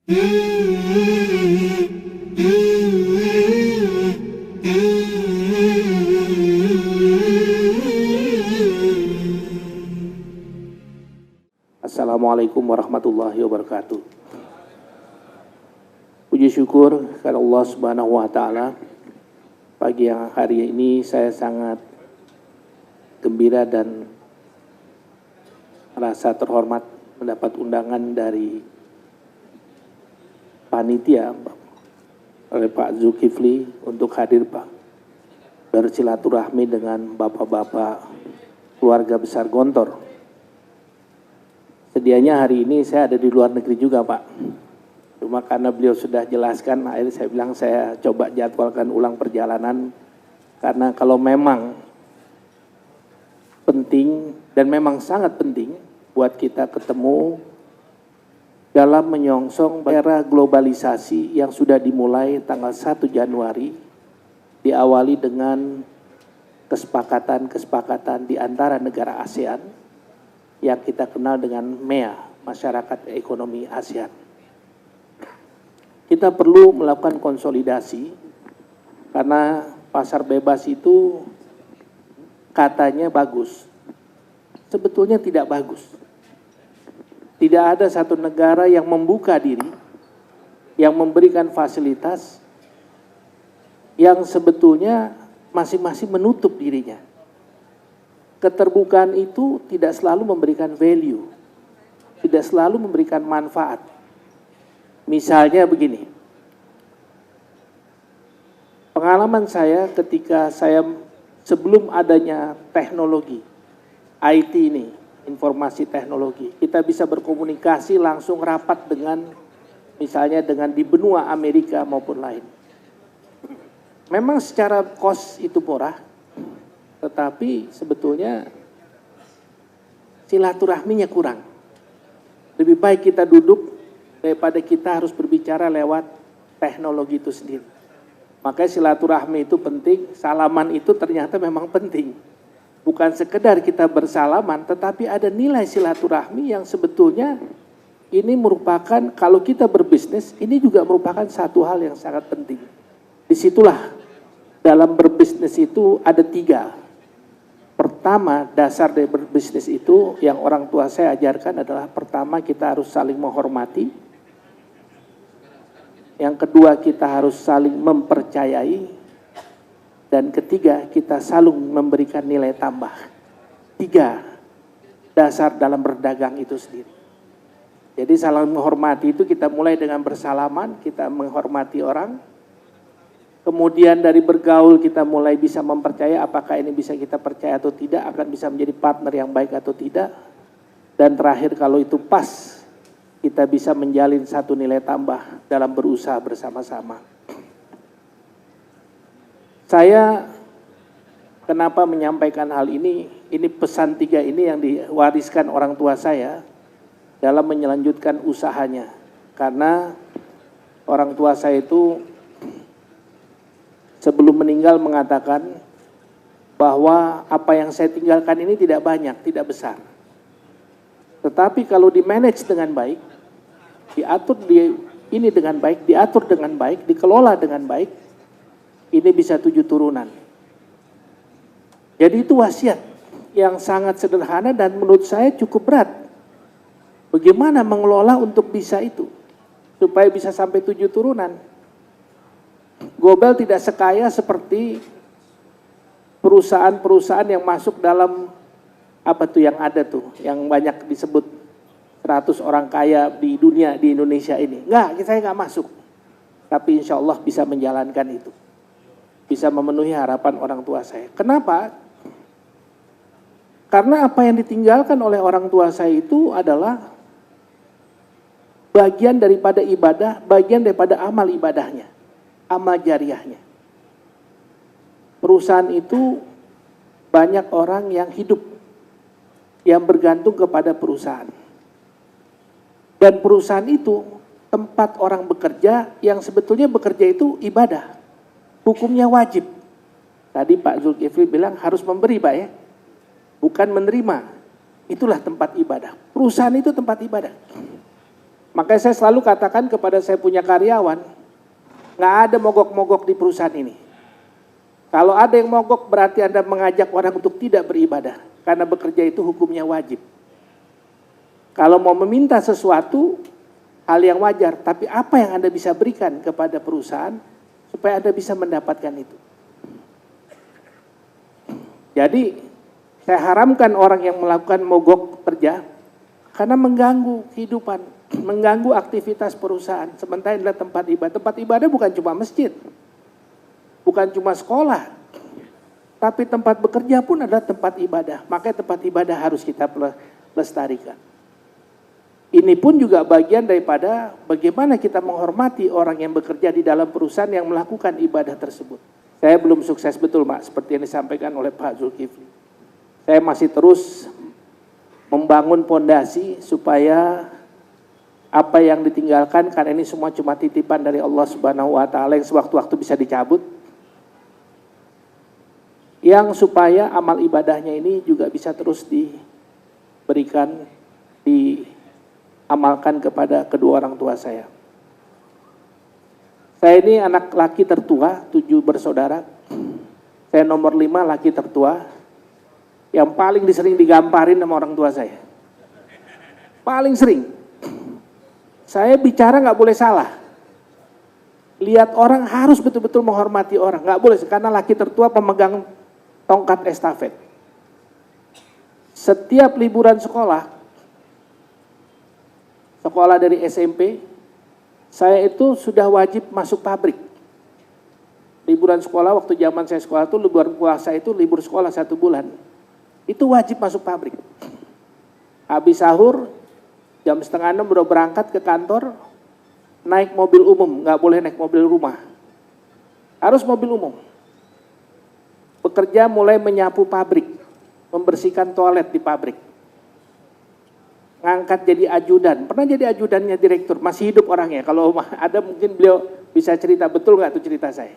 Assalamualaikum warahmatullahi wabarakatuh. Puji syukur kepada Allah Subhanahu wa taala. Pagi yang hari ini saya sangat gembira dan merasa terhormat mendapat undangan dari panitia oleh Pak Zulkifli untuk hadir Pak bersilaturahmi dengan bapak-bapak keluarga besar Gontor. Sedianya hari ini saya ada di luar negeri juga Pak. Cuma karena beliau sudah jelaskan, akhirnya saya bilang saya coba jadwalkan ulang perjalanan. Karena kalau memang penting dan memang sangat penting buat kita ketemu dalam menyongsong era globalisasi yang sudah dimulai tanggal 1 Januari, diawali dengan kesepakatan di antara negara ASEAN yang kita kenal dengan MEA, Masyarakat Ekonomi ASEAN. Kita perlu melakukan konsolidasi karena pasar bebas itu katanya bagus, sebetulnya tidak bagus. Tidak ada satu negara yang membuka diri, yang memberikan fasilitas, yang sebetulnya masing-masing menutup dirinya. Keterbukaan itu tidak selalu memberikan value, tidak selalu memberikan manfaat. Misalnya begini, pengalaman saya ketika saya sebelum adanya teknologi, IT ini, informasi teknologi, kita bisa berkomunikasi langsung rapat dengan misalnya dengan di benua Amerika maupun lain. Memang secara cost itu murah, tetapi sebetulnya silaturahminya kurang. Lebih baik kita duduk daripada kita harus berbicara lewat teknologi itu sendiri. Makanya silaturahmi itu penting, salaman itu ternyata memang penting. Bukan sekedar kita bersalaman, tetapi ada nilai silaturahmi yang sebetulnya ini merupakan, kalau kita berbisnis, ini juga merupakan satu hal yang sangat penting. Disitulah dalam berbisnis itu ada 3. Pertama, dasar dari berbisnis itu yang orang tua saya ajarkan adalah pertama kita harus saling menghormati. Yang kedua kita harus saling mempercayai. Dan ketiga, kita selalu memberikan nilai tambah. 3 dasar dalam berdagang itu sendiri. Jadi saling menghormati itu kita mulai dengan bersalaman, kita menghormati orang. Kemudian dari bergaul kita mulai bisa mempercaya apakah ini bisa kita percaya atau tidak, akan bisa menjadi partner yang baik atau tidak. Dan terakhir kalau itu pas, kita bisa menjalin satu nilai tambah dalam berusaha bersama-sama. Saya kenapa menyampaikan hal ini pesan 3 ini yang diwariskan orang tua saya dalam menyelanjutkan usahanya. Karena orang tua saya itu sebelum meninggal mengatakan bahwa apa yang saya tinggalkan ini tidak banyak, tidak besar. Tetapi kalau di-manage dengan baik, diatur ini dengan baik, diatur dengan baik, dikelola dengan baik, ini bisa 7 turunan. Jadi itu wasiat yang sangat sederhana dan menurut saya cukup berat. Bagaimana mengelola untuk bisa itu? Supaya bisa sampai 7 turunan. Gobel tidak sekaya seperti perusahaan-perusahaan yang masuk dalam apa tuh yang ada tuh, yang banyak disebut 100 orang kaya di dunia di Indonesia ini. Enggak, saya nggak masuk. Tapi insya Allah bisa menjalankan itu. Bisa memenuhi harapan orang tua saya. Kenapa? Karena apa yang ditinggalkan oleh orang tua saya itu adalah bagian daripada ibadah, bagian daripada amal ibadahnya, amal jariahnya. Perusahaan itu banyak orang yang hidup, yang bergantung kepada perusahaan. Dan perusahaan itu tempat orang bekerja yang sebetulnya bekerja itu ibadah. Hukumnya wajib. Tadi Pak Zulkifli bilang harus memberi Pak ya. Bukan menerima. Itulah tempat ibadah. Perusahaan itu tempat ibadah. Makanya saya selalu katakan kepada saya punya karyawan, nggak ada mogok-mogok di perusahaan ini. Kalau ada yang mogok berarti Anda mengajak orang untuk tidak beribadah. Karena bekerja itu hukumnya wajib. Kalau mau meminta sesuatu, hal yang wajar. Tapi apa yang Anda bisa berikan kepada perusahaan supaya Anda bisa mendapatkan itu. Jadi saya haramkan orang yang melakukan mogok kerja karena mengganggu kehidupan, mengganggu aktivitas perusahaan. Sementara adalah tempat ibadah. Tempat ibadah bukan cuma masjid, bukan cuma sekolah, tapi tempat bekerja pun adalah tempat ibadah. Makanya tempat ibadah harus kita lestarikan. Ini pun juga bagian daripada bagaimana kita menghormati orang yang bekerja di dalam perusahaan yang melakukan ibadah tersebut. Saya belum sukses betul, Pak, seperti yang disampaikan oleh Pak Zulkifli. Saya masih terus membangun pondasi supaya apa yang ditinggalkan, karena ini semua cuma titipan dari Allah Subhanahu wa Ta'ala yang sewaktu-waktu bisa dicabut, yang supaya amal ibadahnya ini juga bisa terus diberikan, diamalkan kepada kedua orang tua saya. Saya ini anak laki tertua, 7 bersaudara. Saya nomor 5 laki tertua, yang paling sering digamparin sama orang tua saya. Paling sering. Saya bicara nggak boleh salah. Lihat orang harus betul-betul menghormati orang. Nggak boleh, karena laki tertua pemegang tongkat estafet. Setiap liburan sekolah dari SMP, saya itu sudah wajib masuk pabrik. Liburan sekolah, waktu zaman saya sekolah itu, liburan puasa itu libur sekolah 1 bulan. Itu wajib masuk pabrik. Habis sahur, jam 5:30 udah berangkat ke kantor, naik mobil umum, nggak boleh naik mobil rumah. Harus mobil umum. Bekerja mulai menyapu pabrik, membersihkan toilet di pabrik. Ngangkat jadi ajudan, pernah jadi ajudannya direktur, masih hidup orangnya. Kalau ada mungkin beliau bisa cerita, betul nggak tuh cerita saya.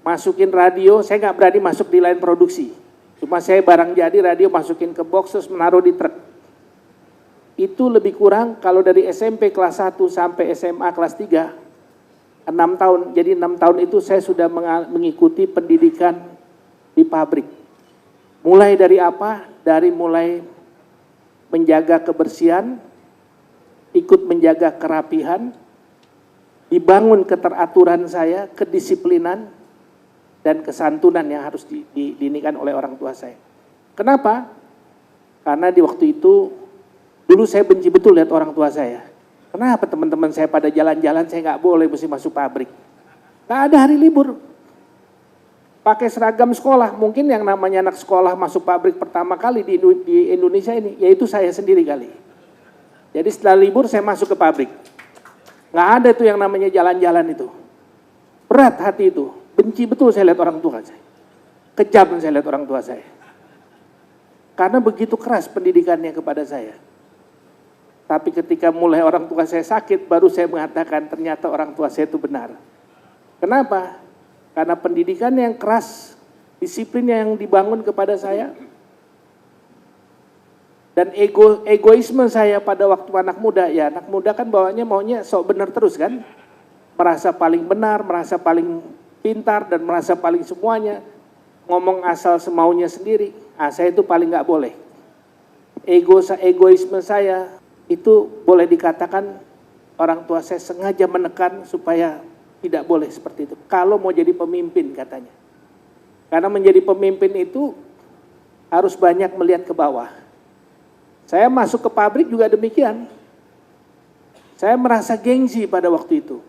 Masukin radio, saya nggak berani masuk di line produksi. Cuma saya barang jadi radio masukin ke box terus menaruh di truk. Itu lebih kurang kalau dari SMP kelas 1 sampai SMA kelas 3, 6 tahun. Jadi 6 tahun itu saya sudah mengikuti pendidikan di pabrik. Mulai dari apa? Dari mulai menjaga kebersihan, ikut menjaga kerapihan, dibangun keteraturan saya, kedisiplinan, dan kesantunan yang harus diinikan oleh orang tua saya. Kenapa? Karena di waktu itu, dulu saya benci betul lihat orang tua saya. Kenapa teman-teman saya pada jalan-jalan, saya nggak boleh mesti masuk pabrik. Nggak ada hari libur. Pakai seragam sekolah, mungkin yang namanya anak sekolah masuk pabrik pertama kali di Indonesia ini, yaitu saya sendiri kali. Jadi setelah libur saya masuk ke pabrik. Nggak ada tuh yang namanya jalan-jalan itu. Berat hati itu, benci betul saya lihat orang tua saya. Kejam saya lihat orang tua saya. Karena begitu keras pendidikannya kepada saya. Tapi ketika mulai orang tua saya sakit, baru saya mengatakan ternyata orang tua saya itu benar. Kenapa? Karena pendidikan yang keras, disiplin yang dibangun kepada saya, dan egoisme saya pada waktu anak muda, ya anak muda kan maunya sok benar terus kan, merasa paling benar, merasa paling pintar, dan merasa paling semuanya, ngomong asal semaunya sendiri. Saya itu paling nggak boleh. Egoisme saya itu boleh dikatakan orang tua saya sengaja menekan supaya tidak boleh seperti itu. Kalau mau jadi pemimpin katanya. Karena menjadi pemimpin itu harus banyak melihat ke bawah. Saya masuk ke pabrik juga demikian. Saya merasa gengsi pada waktu itu.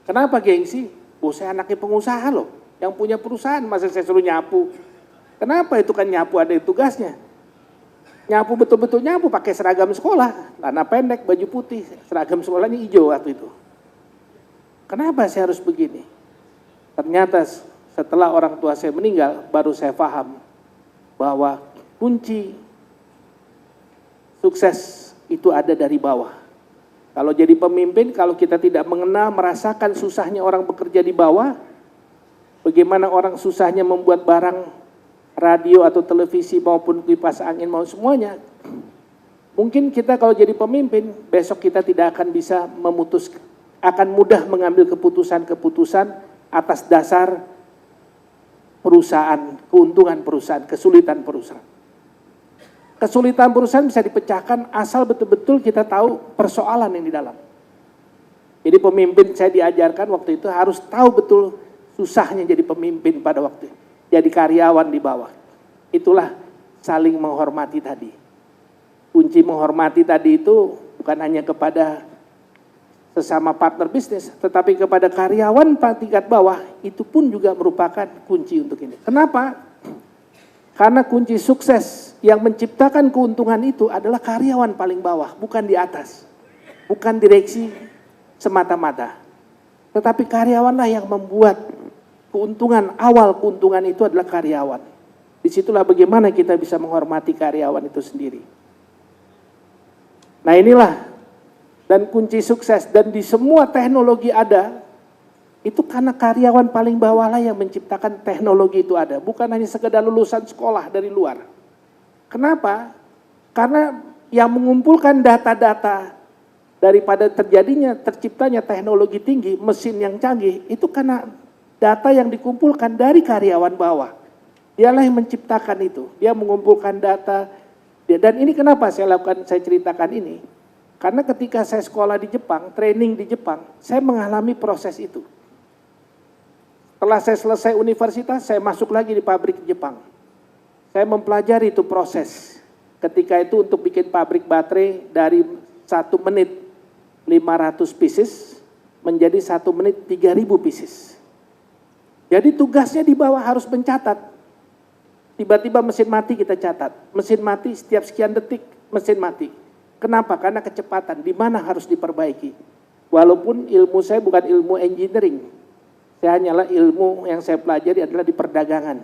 Kenapa gengsi? Saya anaknya pengusaha loh. Yang punya perusahaan, masa saya suruh nyapu. Kenapa itu kan nyapu ada tugasnya. Nyapu betul-betul nyapu pakai seragam sekolah. Celana pendek, baju putih. Seragam sekolahnya hijau waktu itu. Kenapa saya harus begini? Ternyata setelah orang tua saya meninggal, baru saya paham bahwa kunci sukses itu ada dari bawah. Kalau jadi pemimpin, kalau kita tidak mengenal, merasakan susahnya orang bekerja di bawah, bagaimana orang susahnya membuat barang radio atau televisi maupun kipas angin mau semuanya, Mungkin kita kalau jadi pemimpin, besok kita tidak akan bisa akan mudah mengambil keputusan-keputusan atas dasar perusahaan, keuntungan perusahaan, kesulitan perusahaan. Kesulitan perusahaan bisa dipecahkan asal betul-betul kita tahu persoalan yang di dalam. Jadi pemimpin saya diajarkan waktu itu harus tahu betul susahnya jadi pemimpin pada waktu itu. Jadi karyawan di bawah. Itulah saling menghormati tadi. Kunci menghormati tadi itu bukan hanya kepada sesama partner bisnis, tetapi kepada karyawan tingkat bawah, itu pun juga merupakan kunci untuk ini. Kenapa? Karena kunci sukses yang menciptakan keuntungan itu adalah karyawan paling bawah, bukan di atas. Bukan direksi semata-mata. Tetapi karyawanlah yang membuat keuntungan, awal keuntungan itu adalah karyawan. Disitulah bagaimana kita bisa menghormati karyawan itu sendiri. Nah inilah, dan kunci sukses, dan di semua teknologi ada, itu karena karyawan paling bawah lah yang menciptakan teknologi itu ada. Bukan hanya sekedar lulusan sekolah dari luar. Kenapa? Karena yang mengumpulkan data-data daripada terciptanya teknologi tinggi, mesin yang canggih, itu karena data yang dikumpulkan dari karyawan bawah. Dialah yang menciptakan itu. Dia mengumpulkan data. Dan ini kenapa saya ceritakan ini. Karena ketika saya sekolah di Jepang, training di Jepang, saya mengalami proses itu. Setelah saya selesai universitas, saya masuk lagi di pabrik di Jepang. Saya mempelajari itu proses. Ketika itu untuk bikin pabrik baterai dari 1 menit 500 pieces menjadi 1 menit 3000 pieces. Jadi tugasnya di bawah harus mencatat. Tiba-tiba mesin mati kita catat. Mesin mati setiap sekian detik mesin mati. Kenapa? Karena kecepatan. Di mana harus diperbaiki. Walaupun ilmu saya bukan ilmu engineering. Saya hanyalah ilmu yang saya pelajari adalah di perdagangan.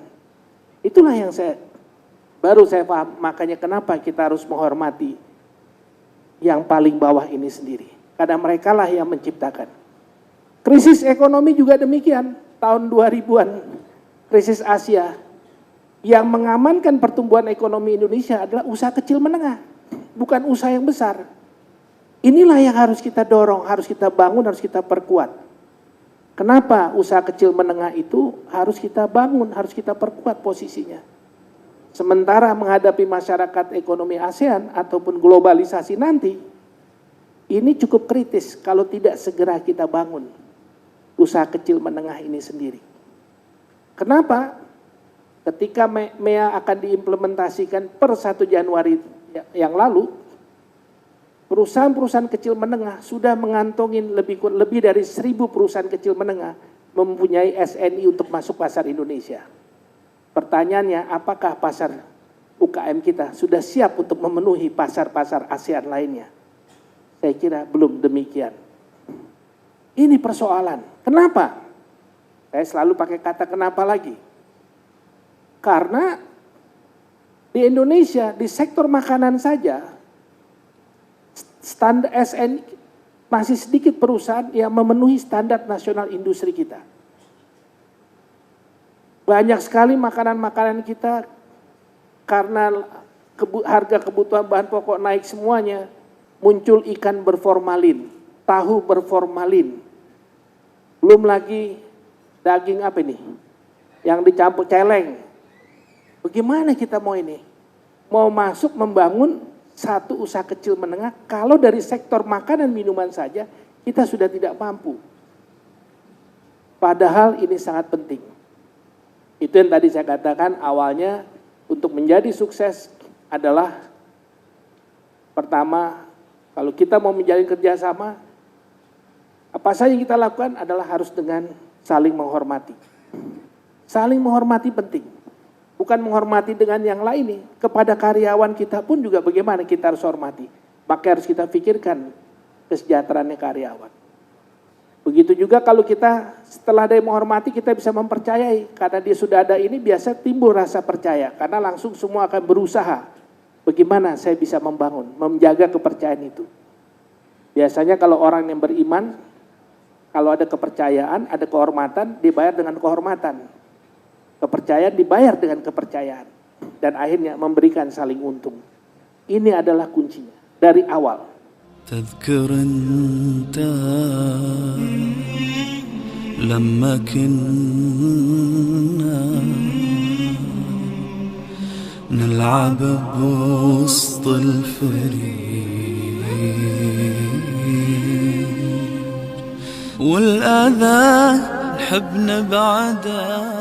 Itulah yang baru saya paham. Makanya kenapa kita harus menghormati yang paling bawah ini sendiri. Karena mereka lah yang menciptakan. Krisis ekonomi juga demikian. Tahun 2000-an. Krisis Asia. Yang mengamankan pertumbuhan ekonomi Indonesia adalah usaha kecil menengah. Bukan usaha yang besar. Inilah yang harus kita dorong, harus kita bangun, harus kita perkuat. Kenapa usaha kecil menengah itu harus kita bangun, harus kita perkuat posisinya. Sementara menghadapi masyarakat ekonomi ASEAN ataupun globalisasi nanti, ini cukup kritis kalau tidak segera kita bangun usaha kecil menengah ini sendiri. Kenapa? Ketika MEA akan diimplementasikan per 1 Januari yang lalu, perusahaan-perusahaan kecil menengah sudah mengantongin lebih dari 1000 perusahaan kecil menengah mempunyai SNI untuk masuk pasar Indonesia. Pertanyaannya, apakah pasar UKM kita sudah siap untuk memenuhi pasar-pasar ASEAN lainnya? Saya kira belum demikian. Ini persoalan. Kenapa? Saya selalu pakai kata kenapa lagi. Karena di Indonesia, di sektor makanan saja, standar SN masih sedikit perusahaan yang memenuhi standar nasional industri kita. Banyak sekali makanan-makanan kita karena harga kebutuhan bahan pokok naik semuanya, muncul ikan berformalin, tahu berformalin. Belum lagi daging apa ini? Yang dicampur celeng. Bagaimana kita mau ini? Mau masuk membangun satu usaha kecil menengah, kalau dari sektor makanan minuman saja, kita sudah tidak mampu. Padahal ini sangat penting. Itu yang tadi saya katakan awalnya, untuk menjadi sukses adalah, pertama, kalau kita mau menjalin kerjasama, apa saja yang kita lakukan adalah harus dengan saling menghormati. Saling menghormati penting. Bukan menghormati dengan yang lain nih. Kepada karyawan kita pun juga bagaimana kita harus hormati. Maka harus kita pikirkan kesejahteraannya karyawan. Begitu juga kalau kita setelah dia menghormati kita bisa mempercayai. Karena dia sudah ada ini biasa timbul rasa percaya. Karena langsung semua akan berusaha. Bagaimana saya bisa membangun, menjaga kepercayaan itu. Biasanya kalau orang yang beriman, kalau ada kepercayaan, ada kehormatan, dibayar dengan kehormatan. Kepercayaan dibayar dengan kepercayaan. Dan akhirnya memberikan saling untung. Ini adalah kuncinya. dari awal. تذكر انت لما كنا نلعب بوسط الفريق والأذى نحب نبعده